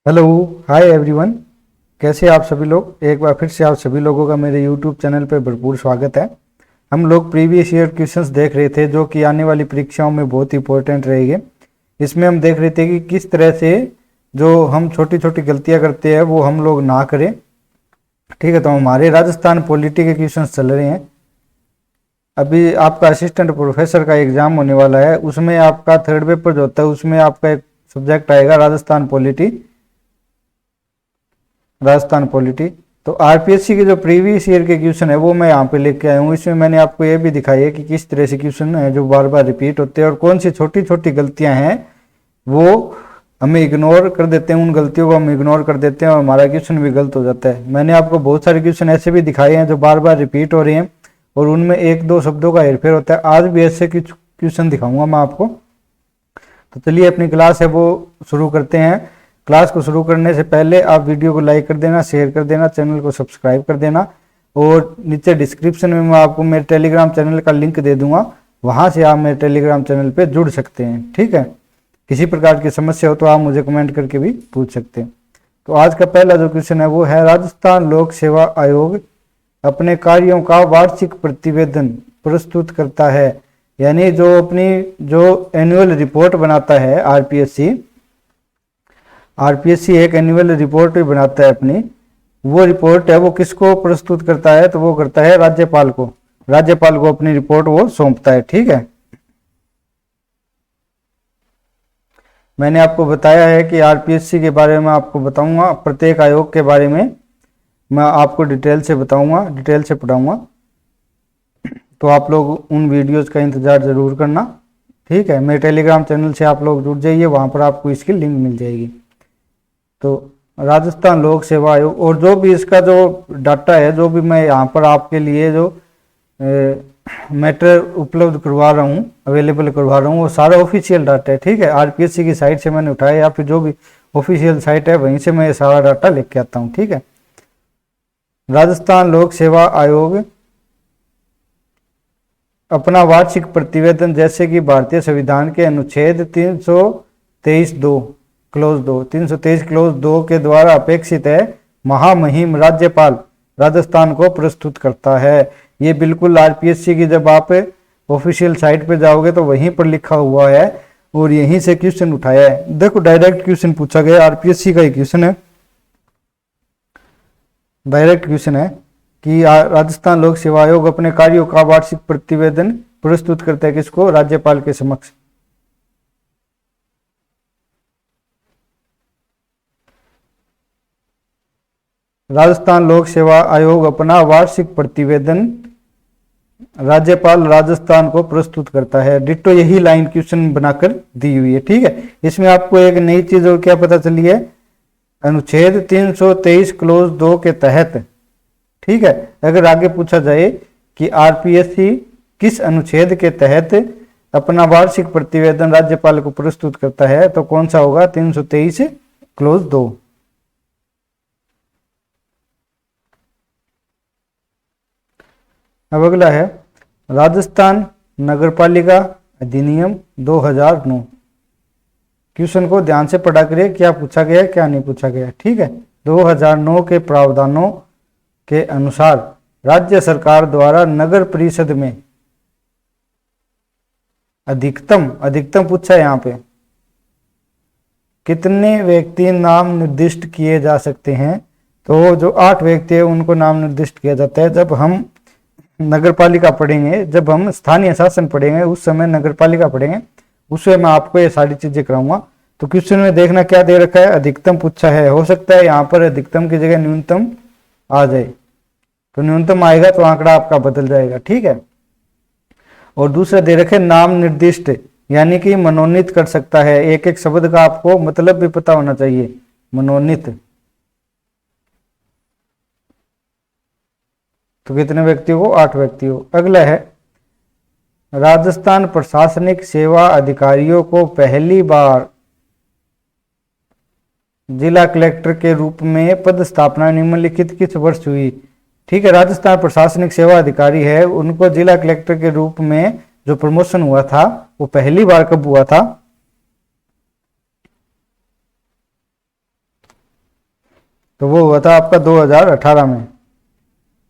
Hello. Hi everyone. कैसे आप सभी लोग। एक बार फिर से आप सभी लोगों का मेरे यूट्यूब चैनल पर भरपूर स्वागत है। हम लोग प्रीवियस ईयर क्वेश्चंस देख रहे थे जो कि आने वाली परीक्षाओं में बहुत इंपॉर्टेंट रहेंगे। इसमें हम देख रहे थे कि किस तरह से जो हम छोटी छोटी गलतियां करते हैं वो हम लोग ना करें। ठीक है, तो हमारे राजस्थान पॉलिटी के क्वेश्चन चल रहे हैं। अभी आपका असिस्टेंट प्रोफेसर का एग्जाम होने वाला है, उसमें आपका थर्ड पेपर जो होता है उसमें आपका एक सब्जेक्ट आएगा राजस्थान पॉलिटी। राजस्थान पॉलिटी तो आरपीएससी के जो प्रीवियस ईयर के क्वेश्चन है वो मैं यहाँ पे लेके आया हूँ। इसमें मैंने आपको ये भी दिखाई है कि किस तरह से क्वेश्चन है जो बार बार रिपीट होते हैं और कौन सी छोटी छोटी गलतियां हैं वो हमें इग्नोर कर देते हैं। उन गलतियों को हम इग्नोर कर देते हैं और हमारा क्वेश्चन भी गलत हो जाता है। मैंने आपको बहुत सारे क्वेश्चन ऐसे भी दिखाए हैं जो बार बार रिपीट हो रहे हैं और उनमें एक दो शब्दों का हेरफेर होता है। आज भी ऐसे क्वेश्चन दिखाऊंगा मैं आपको। तो चलिए अपनी क्लास है वो शुरू करते हैं। क्लास को शुरू करने से पहले आप वीडियो को लाइक कर देना, शेयर कर देना, चैनल को सब्सक्राइब कर देना और नीचे डिस्क्रिप्शन में मैं आपको मेरे टेलीग्राम चैनल का लिंक दे दूंगा, वहां से आप मेरे टेलीग्राम चैनल पे जुड़ सकते हैं। ठीक है, किसी प्रकार की समस्या हो तो आप मुझे कमेंट करके भी पूछ सकते हैं। तो आज का पहला जो क्वेश्चन है वो है राजस्थान लोक सेवा आयोग अपने कार्यों का वार्षिक प्रतिवेदन प्रस्तुत करता है। यानी जो अपनी जो एनुअल रिपोर्ट बनाता है आरपीएससी एक एनुअल रिपोर्ट भी बनाता है अपनी। वो रिपोर्ट है वो किसको प्रस्तुत करता है, तो वो करता है राज्यपाल को। राज्यपाल को अपनी रिपोर्ट वो सौंपता है। ठीक है, मैंने आपको बताया है कि आरपीएससी के बारे में आपको बताऊंगा, प्रत्येक आयोग के बारे में मैं आपको डिटेल से बताऊंगा, डिटेल से पढ़ाऊंगा। तो आप लोग उन वीडियोस का इंतजार जरूर करना। ठीक है, मेरे टेलीग्राम चैनल से आप लोग जुड़ जाइए, वहां पर आपको इसकी लिंक मिल जाएगी। तो राजस्थान लोक सेवा आयोग और जो भी इसका जो डाटा है, जो भी मैं यहाँ पर आपके लिए जो मैटर उपलब्ध करवा रहा हूँ, अवेलेबल करवा रहा हूँ, वो सारा ऑफिशियल डाटा है। ठीक है, आरपीएससी की साइट से मैंने उठाया या फिर जो भी ऑफिशियल साइट है वहीं से मैं ये सारा डाटा लेके आता हूँ। ठीक है, राजस्थान लोक सेवा आयोग अपना वार्षिक प्रतिवेदन जैसे कि भारतीय संविधान के अनुच्छेद 323(2) क्लोज 2 323 क्लोज 2 के द्वारा अपेक्षित है महामहिम राज्यपाल राजस्थान को प्रस्तुत करता है। ये बिल्कुल आरपीएससी की जब आप ऑफिशियल साइट पे जाओगे तो वहीं पर लिखा हुआ है और यहीं से क्वेश्चन उठाया है। देखो डायरेक्ट क्वेश्चन पूछा गया, आरपीएससी का ही क्वेश्चन है, डायरेक्ट क्वेश्चन है कि राजस्थान लोक सेवा आयोग अपने कार्यों का वार्षिक प्रतिवेदन प्रस्तुत करता है किसको, राज्यपाल के समक्ष। राजस्थान लोक सेवा आयोग अपना वार्षिक प्रतिवेदन राज्यपाल राजस्थान को प्रस्तुत करता है। डिट्टो यही लाइन क्वेश्चन बनाकर दी हुई है। ठीक है, इसमें आपको एक नई चीज और क्या पता चली है, अनुच्छेद 323 क्लोज 2 के तहत। ठीक है, अगर आगे पूछा जाए कि आरपीएससी किस अनुच्छेद के तहत अपना वार्षिक प्रतिवेदन राज्यपाल को प्रस्तुत करता है तो कौन सा होगा, 323 क्लोज 2। अब अगला है राजस्थान नगरपालिका अधिनियम 2009। क्वेश्चन को ध्यान से पढ़ा करिए, क्या पूछा गया क्या नहीं पूछा गया। ठीक है, 2009 के प्रावधानों के अनुसार राज्य सरकार द्वारा नगर परिषद में अधिकतम पूछा है यहाँ पे कितने व्यक्ति नाम निर्दिष्ट किए जा सकते हैं, तो जो 8 व्यक्ति है उनको नाम निर्दिष्ट किया जाता है। जब हम नगर पालिका पढ़ेंगे, जब हम स्थानीय शासन पढ़ेंगे, उस समय नगर पालिका पढ़ेंगे, उसमें मैं आपको ये सारी चीजें कराऊंगा। तो क्वेश्चन में देखना क्या दे रखा है, अधिकतम पूछा है। हो सकता है यहाँ पर अधिकतम की जगह न्यूनतम आ जाए, तो न्यूनतम आएगा तो आंकड़ा आपका बदल जाएगा। ठीक है, और दूसरा दे रखे नाम निर्दिष्ट, यानी कि मनोनीत कर सकता है। एक एक शब्द का आपको मतलब भी पता होना चाहिए, मनोनीत। तो कितने व्यक्तियों को, 8 व्यक्तियों। अगला है राजस्थान प्रशासनिक सेवा अधिकारियों को पहली बार जिला कलेक्टर के रूप में पद स्थापना निम्नलिखित किस वर्ष हुई। ठीक है, राजस्थान प्रशासनिक सेवा अधिकारी है, उनको जिला कलेक्टर के रूप में जो प्रमोशन हुआ था वो पहली बार कब हुआ था, तो वो हुआ था आपका 2018 में,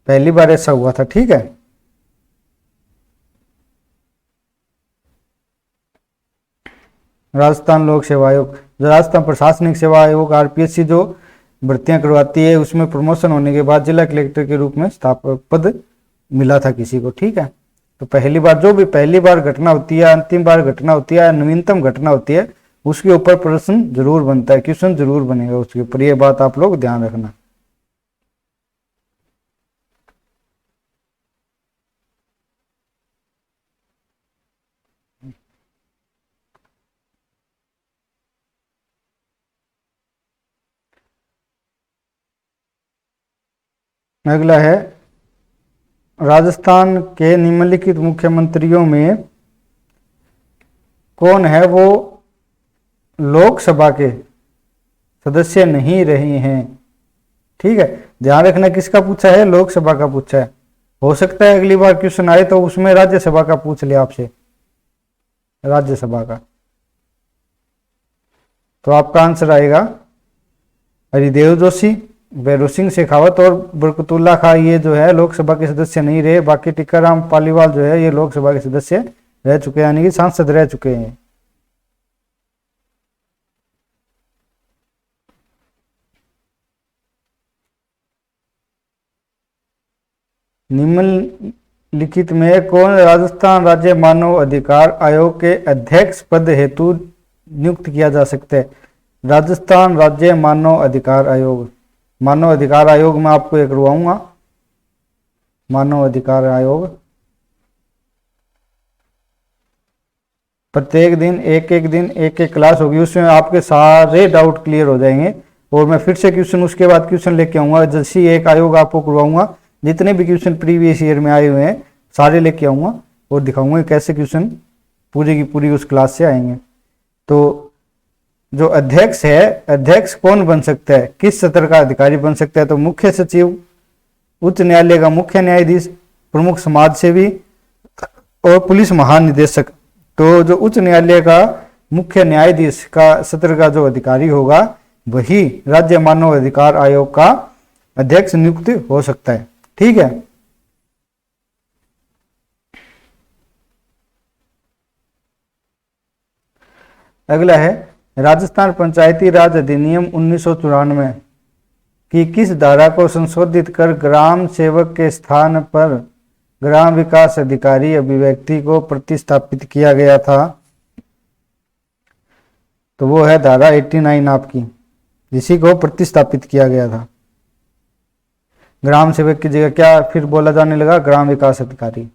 पहली बार ऐसा हुआ था। ठीक है, राजस्थान लोक सेवा आयोग, जो राजस्थान प्रशासनिक सेवा आयोग आरपीएससी जो भर्तियां करवाती है, उसमें प्रमोशन होने के बाद जिला कलेक्टर के रूप में स्थापक पद मिला था किसी को। ठीक है, तो पहली बार, जो भी पहली बार घटना होती है, अंतिम बार घटना होती है, नवीनतम घटना होती है, उसके ऊपर प्रश्न जरूर बनता है, क्वेश्चन जरूर बनेगा उसके ऊपर, ये बात आप लोग ध्यान रखना। अगला है, राजस्थान के निम्नलिखित मुख्यमंत्रियों में कौन है वो लोकसभा के सदस्य नहीं रहे हैं। ठीक है, ध्यान रखना किसका पूछा है, लोकसभा का पूछा है। हो सकता है अगली बार क्वेश्चन आए तो उसमें राज्यसभा का पूछ ले आपसे, राज्यसभा का। तो आपका आंसर आएगा हरिदेव जोशी, भैरों सिंह शेखावत और बरकतुल्ला खां, ये जो है लोकसभा के सदस्य नहीं रहे। बाकी टीकाराम पालीवाल जो है ये लोकसभा के सदस्य रह चुके हैं, यानी कि सांसद रह चुके हैं। निम्नलिखित में कौन राजस्थान राज्य मानव अधिकार आयोग के अध्यक्ष पद हेतु नियुक्त किया जा सकता है। राजस्थान राज्य मानव अधिकार आयोग, मानव अधिकार आयोग में आपको एक करवाऊंगा, मानव अधिकार आयोग। प्रत्येक दिन एक एक क्लास होगी, उसमें आपके सारे डाउट क्लियर हो जाएंगे। और मैं फिर से क्वेश्चन उसके बाद क्वेश्चन लेके आऊंगा, जैसे एक आयोग आपको करवाऊंगा, जितने भी क्वेश्चन प्रीवियस ईयर में आए हुए हैं सारे लेके आऊंगा और दिखाऊंगा कैसे क्वेश्चन पूरी की पूरी उस क्लास से आएंगे। तो जो अध्यक्ष है, अध्यक्ष कौन बन सकता है, किस सत्र का अधिकारी बन सकता है, तो मुख्य सचिव, उच्च न्यायालय का मुख्य न्यायाधीश, प्रमुख समाज सेवी और पुलिस महानिदेशक। तो जो उच्च न्यायालय का मुख्य न्यायाधीश का सत्र का जो अधिकारी होगा वही राज्य मानव अधिकार आयोग का अध्यक्ष नियुक्त हो सकता है। ठीक है, अगला है, राजस्थान पंचायती राज अधिनियम 1994 की किस धारा को संशोधित कर ग्राम सेवक के स्थान पर ग्राम विकास अधिकारी अभिव्यक्ति को प्रतिस्थापित किया गया था। तो वो है धारा 89 आपकी, इसी को प्रतिस्थापित किया गया था। ग्राम सेवक की जगह क्या फिर बोला जाने लगा, ग्राम विकास अधिकारी।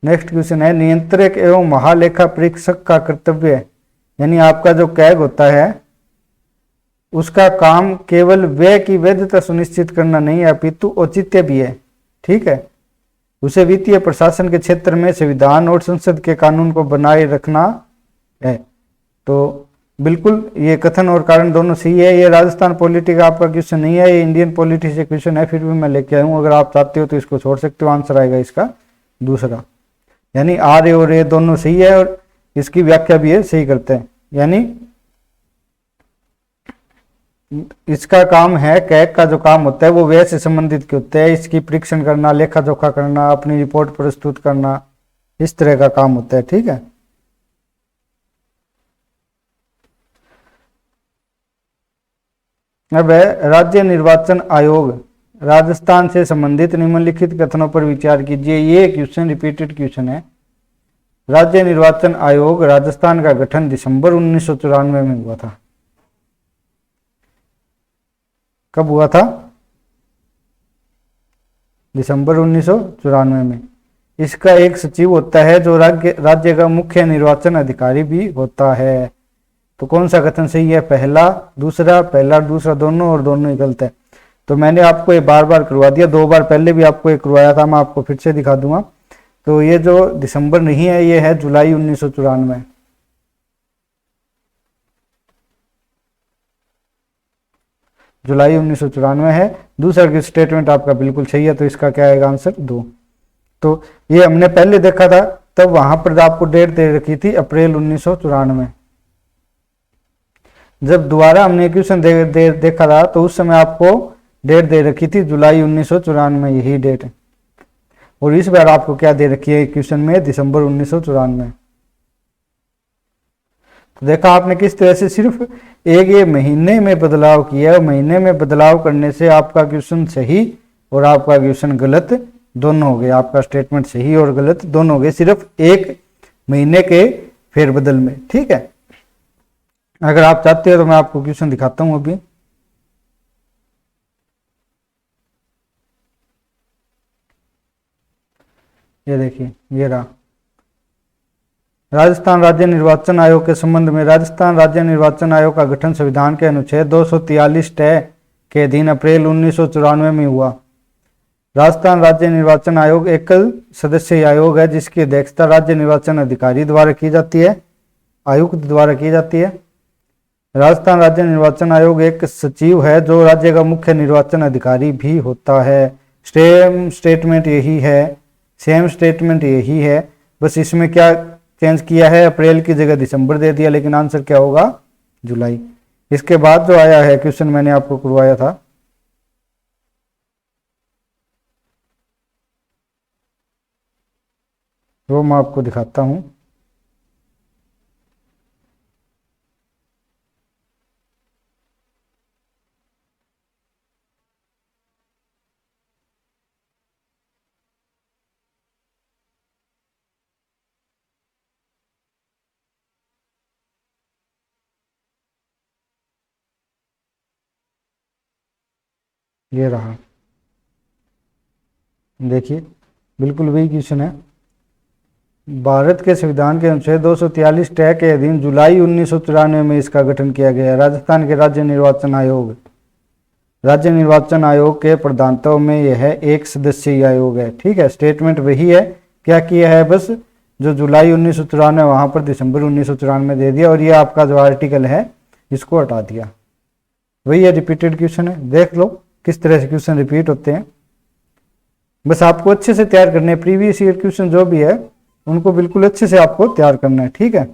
नेक्स्ट क्वेश्चन है, नियंत्रक एवं महालेखा परीक्षक का कर्तव्य, यानी आपका जो कैग होता है उसका काम केवल व्यय की वैधता सुनिश्चित करना नहीं है अपितु औचित्य भी है। ठीक है, उसे वित्तीय प्रशासन के क्षेत्र में संविधान और संसद के कानून को बनाए रखना है। तो बिल्कुल ये कथन और कारण दोनों सही है। ये राजस्थान पॉलिटी का आपका क्वेश्चन नहीं है, ये इंडियन पॉलिटी से क्वेश्चन है, फिर भी मैं लेके आया हूँ। अगर आप चाहते हो तो इसको छोड़ सकते हो, आंसर आएगा इसका दूसरा, यानी आर और ए दोनों सही है और इसकी व्याख्या भी है सही करते हैं। यानी इसका काम है, कैग का जो काम होता है वो व्यय से संबंधित होता है, इसकी परीक्षण करना, लेखा जोखा करना, अपनी रिपोर्ट प्रस्तुत करना, इस तरह का काम होता है। ठीक है, अब है राज्य निर्वाचन आयोग, राजस्थान से संबंधित निम्नलिखित कथनों पर विचार कीजिए। ये क्वेश्चन रिपीटेड क्वेश्चन है। राज्य निर्वाचन आयोग राजस्थान का गठन दिसंबर 1994 में हुआ था। कब हुआ था? दिसंबर 1994 में। इसका एक सचिव होता है जो राज्य का मुख्य निर्वाचन अधिकारी भी होता है। तो कौन सा कथन सही है? पहला दूसरा दोनों, और दोनों ही गलत है। तो मैंने आपको ये बार बार करवा दिया, 2 बार पहले भी आपको एक करवाया था, मैं आपको फिर से दिखा दूंगा। तो ये जो दिसंबर नहीं है, ये है जुलाई 1994। जुलाई 1994 है। दूसरा स्टेटमेंट आपका बिल्कुल सही है, तो इसका क्या आएगा आंसर? 2। तो ये हमने पहले देखा था, तब वहां पर आपको डेट दे रखी थी अप्रैल 1994। जब दोबारा हमने क्वेश्चन देखा था तो उस समय आपको डेट दे रखी थी जुलाई 1994, यही डेट है। और इस बार आपको क्या दे रखी है क्वेश्चन में, दिसंबर 1994। तो देखा आपने किस तरह से सिर्फ एक ये महीने में बदलाव किया, महीने में बदलाव करने से आपका क्वेश्चन सही और आपका क्वेश्चन गलत दोनों हो गए, आपका स्टेटमेंट सही और गलत दोनों हो गए सिर्फ एक महीने के फेरबदल में। ठीक है, अगर आप चाहते हो तो मैं आपको क्वेश्चन दिखाता हूं अभी। ये देखिए, ये रहा। राजस्थान राज्य निर्वाचन आयोग के संबंध में, राजस्थान राज्य निर्वाचन आयोग का गठन संविधान के अनुच्छेद 243 के अधीन अप्रैल 1994 में हुआ। राजस्थान राज्य निर्वाचन आयोग एकल सदस्यीय आयोग है जिसकी अध्यक्षता राज्य निर्वाचन अधिकारी द्वारा की जाती है, आयुक्त द्वारा की जाती है। राजस्थान राज्य निर्वाचन आयोग एक सचिव है जो राज्य का मुख्य निर्वाचन अधिकारी भी होता है। सेम स्टेटमेंट यही है, बस इसमें क्या चेंज किया है, अप्रैल की जगह दिसंबर दे दिया, लेकिन आंसर क्या होगा, जुलाई। इसके बाद जो आया है क्वेश्चन मैंने आपको करवाया था, वो मैं आपको दिखाता हूं। ये रहा, देखिए बिल्कुल वही क्वेश्चन है। भारत के संविधान के अनुच्छेद 243 के अधीन जुलाई 1994 में इसका गठन किया गया। राजस्थान के राज्य निर्वाचन आयोग के प्रधानत्व में यह एक सदस्यीय आयोग है। ठीक है, स्टेटमेंट वही है, क्या किया है, बस जो जुलाई 1994 वहां पर दिसंबर 1994 दे दिया, और ये आपका जो आर्टिकल है इसको हटा दिया। वही है, रिपीटेड क्वेश्चन है। देख लो किस तरह से क्वेश्चन रिपीट होते हैं, बस आपको अच्छे से तैयार करने हैं। प्रीवियस ईयर क्वेश्चन जो भी है उनको बिल्कुल अच्छे से आपको तैयार करना है। ठीक है,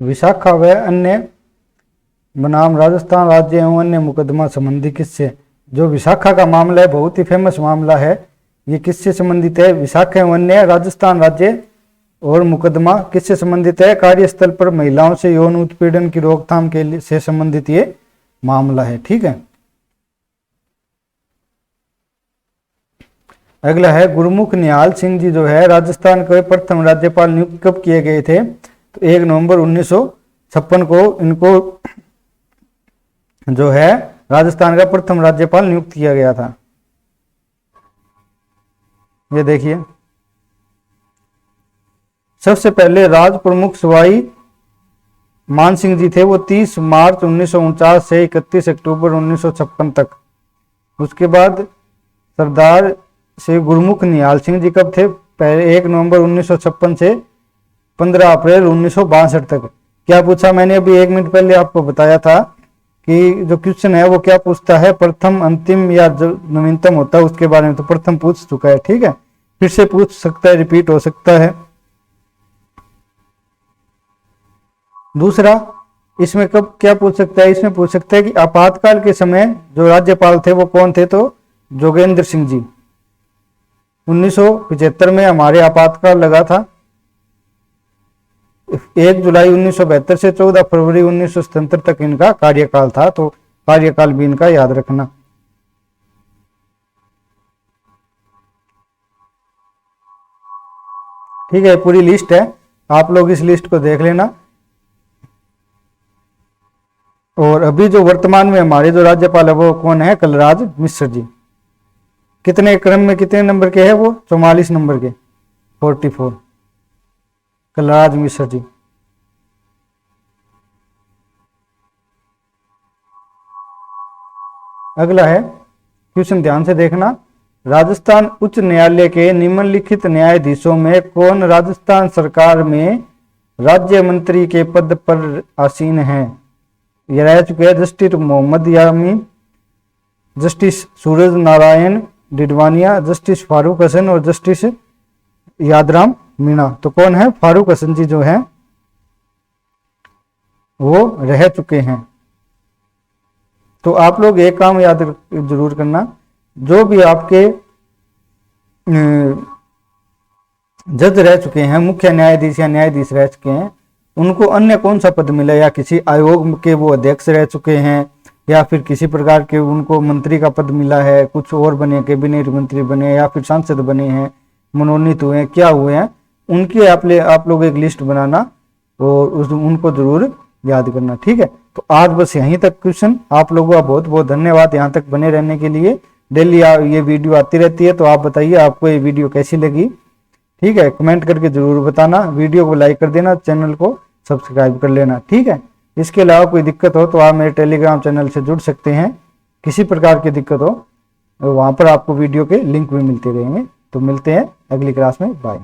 विशाखा व अन्य बनाम राजस्थान राज्य एवं अन्य मुकदमा संबंधी किससे। जो विशाखा का मामला है बहुत ही फेमस मामला है, ये किससे संबंधित है, विशाखा एवं अन्य राजस्थान राज्य और मुकदमा किससे संबंधित है, कार्यस्थल पर महिलाओं से यौन उत्पीड़न की रोकथाम के लिए से संबंधित ये मामला है। ठीक है, अगला है गुरमुख निहाल सिंह जी जो है राजस्थान के प्रथम राज्यपाल नियुक्त कब किए गए थे, तो 1 नवंबर 1956 को इनको जो है राजस्थान का प्रथम राज्यपाल नियुक्त किया गया था। ये देखिए, सबसे पहले राज प्रमुख सवाई मान सिंह जी थे, वो 30 मार्च 1949 से 31 अक्टूबर 1956 तक। उसके बाद सरदार श्री गुरमुख निहाल सिंह जी कब थे, पहले 1 नवंबर 1956 से 15 अप्रैल 1962 तक। क्या पूछा मैंने अभी 1 मिनट पहले आपको बताया था कि जो क्वेश्चन है वो क्या पूछता है, प्रथम अंतिम या जो नवीनतम होता है उसके बारे में, तो प्रथम पूछ चुका है। ठीक है, फिर से पूछ सकता है, रिपीट हो सकता है। दूसरा, इसमें कब क्या पूछ सकता है, इसमें पूछ सकता है कि आपातकाल के समय जो राज्यपाल थे वो कौन थे, तो जोगेंद्र सिंह जी। 1975 में हमारे आपातकाल लगा था, 1 जुलाई 1972 से 14 फरवरी 1977 तक इनका कार्यकाल था, तो कार्यकाल भी इनका याद रखना। ठीक है, पूरी लिस्ट है, आप लोग इस लिस्ट को देख लेना। और अभी जो वर्तमान में हमारे जो राज्यपाल है वो कौन है, कलराज मिश्र जी। कितने क्रम में कितने नंबर के हैं वो, 44 नंबर के, 44, कलराज मिश्र जी। अगला है क्वेश्चन, ध्यान से देखना। राजस्थान उच्च न्यायालय के निम्नलिखित न्यायाधीशों में कौन राजस्थान सरकार में राज्य मंत्री के पद पर आसीन हैं। ये रह चुके हैं जस्टिस मोहम्मद यामीन, जस्टिस सूरज नारायण डिडवानिया, जस्टिस फारूक हसन और जस्टिस यादराम मीणा। तो कौन है? फारूक हसन जी जो है वो रह चुके हैं। तो आप लोग एक काम याद जरूर करना, जो भी आपके जज रह चुके हैं, मुख्य न्यायाधीश या न्यायाधीश रह चुके हैं, उनको अन्य कौन सा पद मिला, या किसी आयोग के वो अध्यक्ष रह चुके हैं, या फिर किसी प्रकार के उनको मंत्री का पद मिला है, कुछ और बने, कैबिनेट मंत्री बने, या फिर सांसद बने हैं, मनोनीत हुए हैं, क्या हुए हैं, उनकी आप लोग एक लिस्ट बनाना और उनको जरूर याद करना। ठीक है, तो आज बस यहीं तक क्वेश्चन। आप लोगों का बहुत बहुत धन्यवाद यहाँ तक बने रहने के लिए। डेली ये वीडियो आती रहती है, तो आप बताइए आपको ये वीडियो कैसी लगी। ठीक है, कमेंट करके जरूर बताना, वीडियो को लाइक कर देना, चैनल को सब्सक्राइब कर लेना। ठीक है, इसके अलावा कोई दिक्कत हो तो आप मेरे टेलीग्राम चैनल से जुड़ सकते हैं। किसी प्रकार की दिक्कत हो वहाँ पर आपको वीडियो के लिंक भी मिलते रहेंगे। तो मिलते हैं अगली क्लास में, बाय।